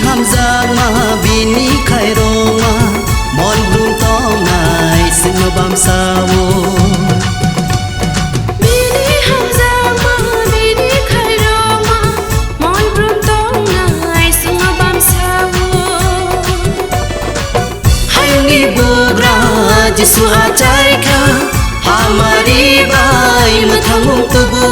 hamzak ma bini khairoma mon blum tong nai sing bam sawo bini hamzak ma bini khairoma mon blum tong nai sing bam sawo hayungi bugra jisu achai kha hamari bai mathangum tubu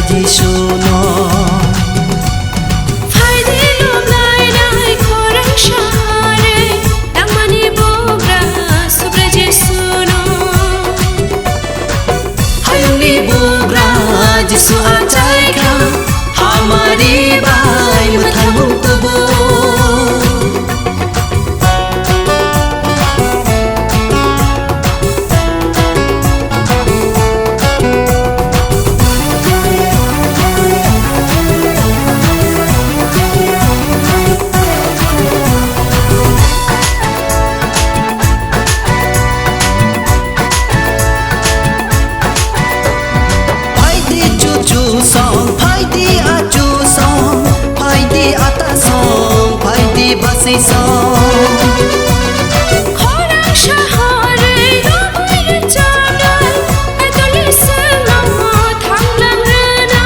Jisuno Faidi lom lai nai korang shahare Dang mani bogra subra Jisuno Hayungi bugra jisu achai kha hamari bai mathangum tubu basi song korang shahare ramai janai adoli selama thanglang rena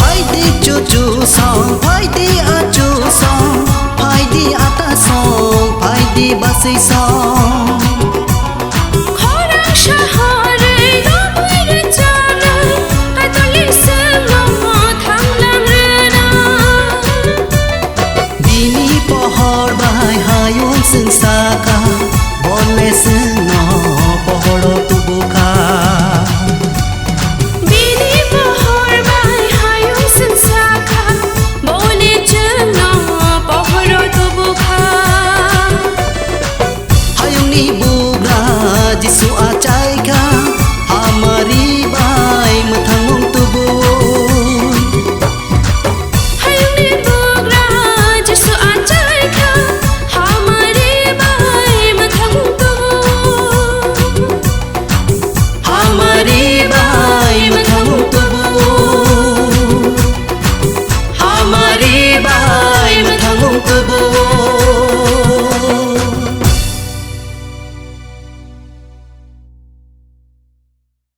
Haidi chuchu song haidi achu song haidi ata song haidi basi song korang shahare ramai janai adoli selama thanglang rena pohor bai hayung sing saka bole sing no pohor